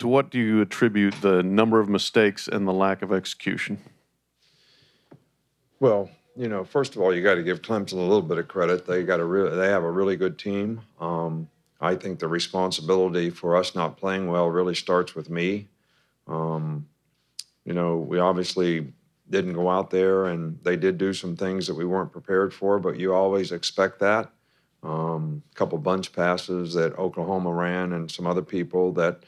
To what do you attribute the number of mistakes and the lack of execution? Well, first of all, you got to give Clemson a little bit of credit. They have a really good team. I think the responsibility for us not playing well really starts with me. We obviously didn't go out there, and they did do some things that we weren't prepared for, but you always expect that. A couple bunch passes that Oklahoma ran and some other people that,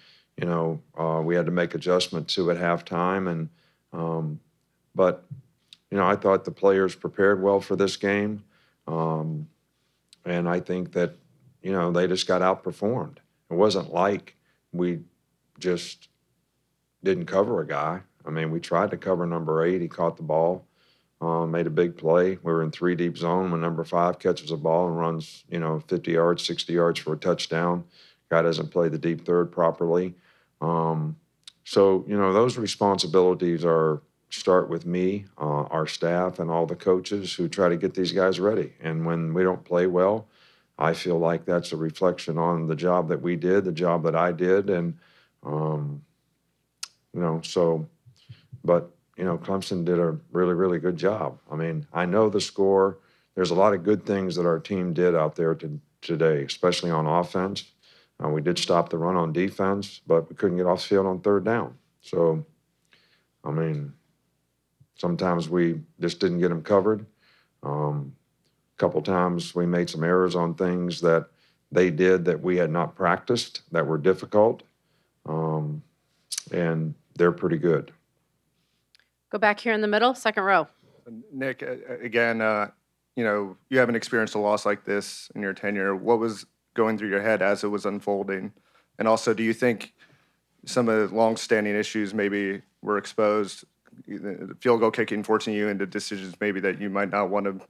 we had to make adjustments to at halftime. But I thought the players prepared well for this game. And I think that, they just got outperformed. It wasn't like we just didn't cover a guy. I mean, we tried to cover number 8. He caught the ball, made a big play. We were in 3 deep zone when number 5 catches a ball and runs, 50 yards, 60 yards for a touchdown. Guy doesn't play the deep third properly. So, those responsibilities start with me, our staff, and all the coaches who try to get these guys ready. And when we don't play well, I feel like that's a reflection on the job that we did, the job that I did. And, but Clemson did a really, really good job. I mean, I know the score. There's a lot of good things that our team did out there today, especially on offense. We did stop the run on defense, but we couldn't get off the field on 3rd down. So, I mean, sometimes we just didn't get them covered. A couple times we made some errors on things that they did that we had not practiced that were difficult, and they're pretty good. Go back here in the middle, second row. Nick, again, you haven't experienced a loss like this in your tenure. What was going through your head as it was unfolding? And also, do you think some of the long-standing issues maybe were exposed, the field goal kicking forcing you into decisions maybe that you might not want to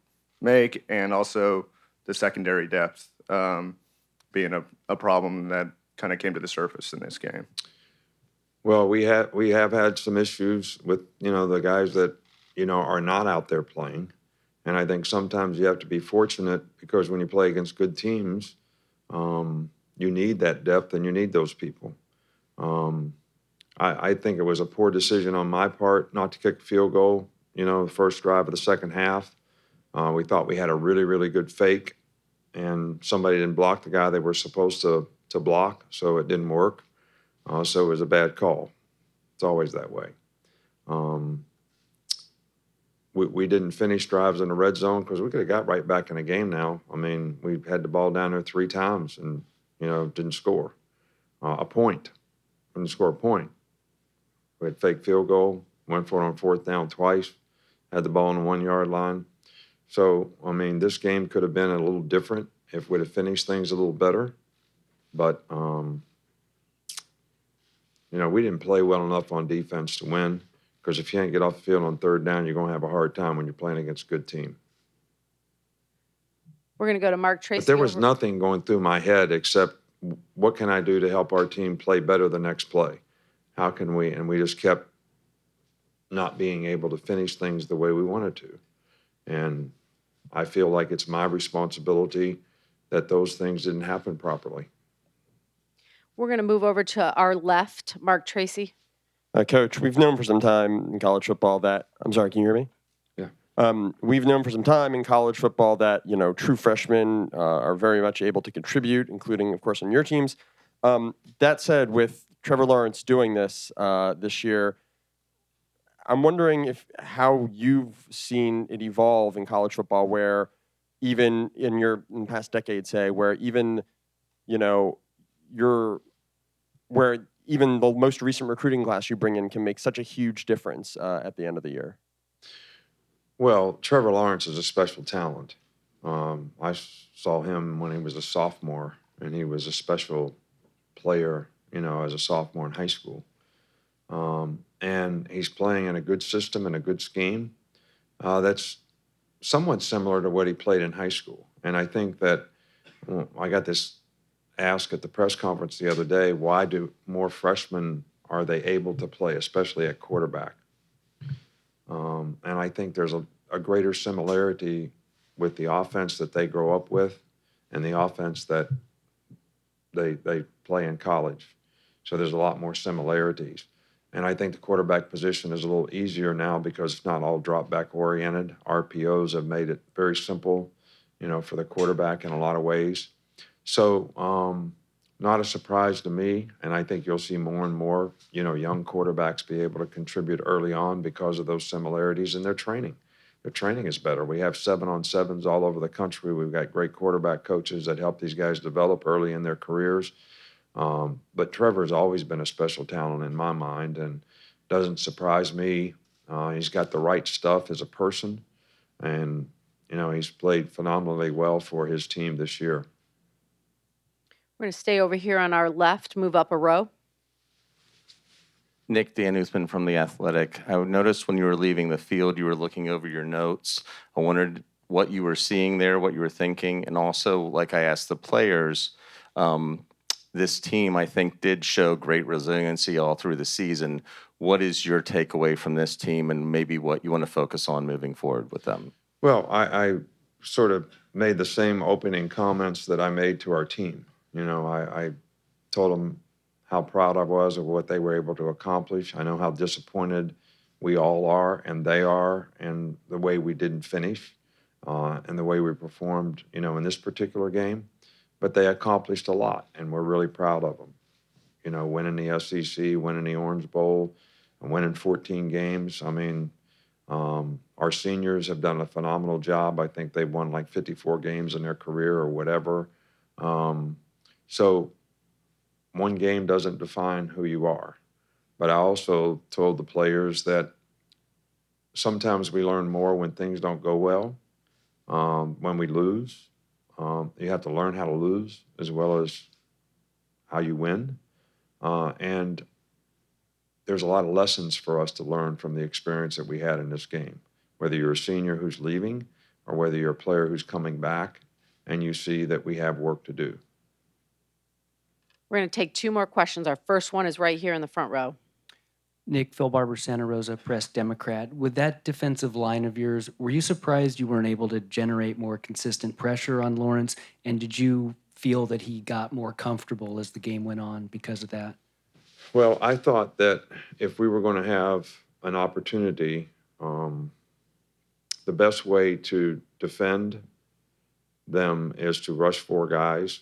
make, and also the secondary depth being a problem that kind of came to the surface in this game? Well, we have had some issues with, the guys that, are not out there playing. And I think sometimes you have to be fortunate because when you play against good teams, you need that depth and you need those people. I think it was a poor decision on my part not to kick a field goal, the first drive of the second half. We thought we had a really, really good fake, and somebody didn't block the guy they were supposed to block, so it didn't work. So it was a bad call. It's always that way. We didn't finish drives in the red zone because we could have got right back in the game now. I mean, we had the ball down there 3 times and, didn't score a point. Didn't score a point. We had fake field goal, went for it on 4th down twice, had the ball on the 1-yard line. So, I mean, this game could have been a little different if we'd have finished things a little better. But, we didn't play well enough on defense to win, because if you can't get off the field on 3rd down, you're going to have a hard time when you're playing against a good team. We're going to go to Mark Tracy. But there was nothing going through my head except what can I do to help our team play better the next play? How can we? And we just kept not being able to finish things the way we wanted to. And I feel like it's my responsibility that those things didn't happen properly. We're going to move over to our left, Mark Tracy. Coach, we've known for some time in college football that, I'm sorry, can you hear me? Yeah. We've known for some time in college football that, true freshmen are very much able to contribute, including, of course, on your teams. That said, with Trevor Lawrence doing this this year, I'm wondering how you've seen it evolve in college football, where even in past decade, say, where even, where even the most recent recruiting class you bring in can make such a huge difference at the end of the year. Well, Trevor Lawrence is a special talent. I saw him when he was a sophomore, and he was a special player, as a sophomore in high school. And he's playing in a good system and a good scheme that's somewhat similar to what he played in high school. And I think that I got this ask at the press conference the other day, why do more freshmen are they able to play, especially at quarterback? And I think there's a greater similarity with the offense that they grow up with and the offense that they play in college. So there's a lot more similarities. And I think the quarterback position is a little easier now because it's not all drop back oriented. RPOs have made it very simple, for the quarterback in a lot of ways. So, not a surprise to me. And I think you'll see more and more, young quarterbacks be able to contribute early on because of those similarities in their training. Their training is better. We have 7-on-7s all over the country. We've got great quarterback coaches that help these guys develop early in their careers. But Trevor's always been a special talent in my mind, and doesn't surprise me. He's got the right stuff as a person, and he's played phenomenally well for his team this year. We're going to stay over here on our left, move up a row. Nick Danusman from The Athletic. I noticed when you were leaving the field, you were looking over your notes. I wondered what you were seeing there, what you were thinking, and also, like I asked the players, this team, I think, did show great resiliency all through the season. What is your takeaway from this team, and maybe what you want to focus on moving forward with them? Well, I sort of made the same opening comments that I made to our team. I told them how proud I was of what they were able to accomplish. I know how disappointed we all are, and they are, and the way we didn't finish, and the way we performed, in this particular game. But they accomplished a lot, and we're really proud of them. Winning the SEC, winning the Orange Bowl, and winning 14 games. I mean, our seniors have done a phenomenal job. I think they've won like 54 games in their career or whatever. So one game doesn't define who you are. But I also told the players that sometimes we learn more when things don't go well, when we lose. You have to learn how to lose as well as how you win. And there's a lot of lessons for us to learn from the experience that we had in this game, whether you're a senior who's leaving or whether you're a player who's coming back and you see that we have work to do. We're going to take 2 more questions. Our first one is right here in the front row. Nick, Phil Barber, Santa Rosa, Press Democrat. With that defensive line of yours, were you surprised you weren't able to generate more consistent pressure on Lawrence? And did you feel that he got more comfortable as the game went on because of that? Well, I thought that if we were going to have an opportunity, the best way to defend them is to rush 4 guys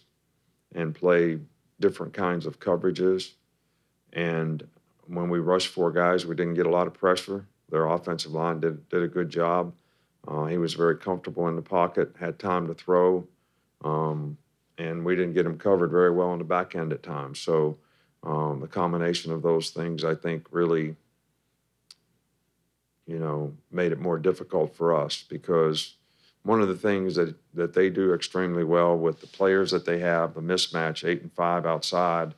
and play different kinds of coverages. And when we rushed 4 guys, we didn't get a lot of pressure. Their offensive line did a good job. He was very comfortable in the pocket, had time to throw, and we didn't get him covered very well on the back end at times. So the combination of those things, I think, really, made it more difficult for us, because one of the things that they do extremely well with the players that they have, the mismatch 8 and 5 outside,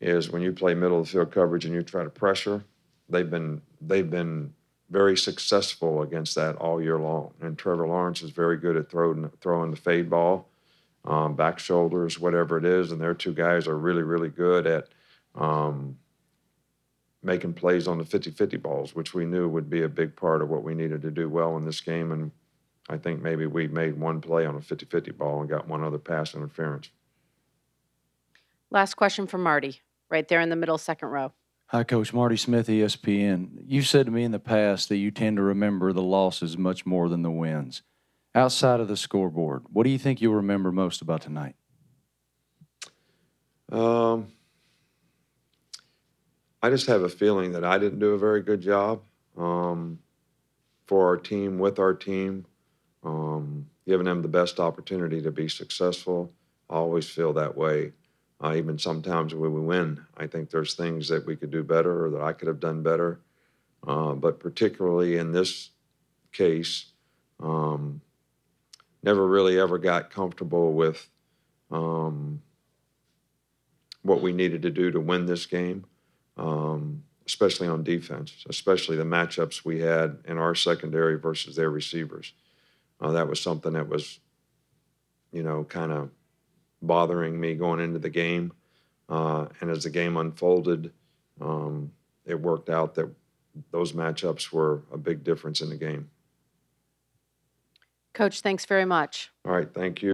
is when you play middle of the field coverage and you try to pressure, they've been very successful against that all year long. And Trevor Lawrence is very good at throwing the fade ball, back shoulders, whatever it is. And their 2 guys are really, really good at making plays on the 50-50 balls, which we knew would be a big part of what we needed to do well in this game. And I think maybe we made 1 play on a 50-50 ball and got 1 other pass interference. Last question from Marty, right there in the middle, second row. Hi, Coach. Marty Smith, ESPN. You've said to me in the past that you tend to remember the losses much more than the wins. Outside of the scoreboard, what do you think you'll remember most about tonight? I just have a feeling that I didn't do a very good job for our team, with our team, giving them the best opportunity to be successful. I always feel that way. Even sometimes when we win, I think there's things that we could do better or that I could have done better. But particularly in this case, never really ever got comfortable with what we needed to do to win this game, especially on defense, especially the matchups we had in our secondary versus their receivers. That was something that was, kind of bothering me going into the game. And as the game unfolded, it worked out that those matchups were a big difference in the game. Coach, thanks very much. All right, thank you.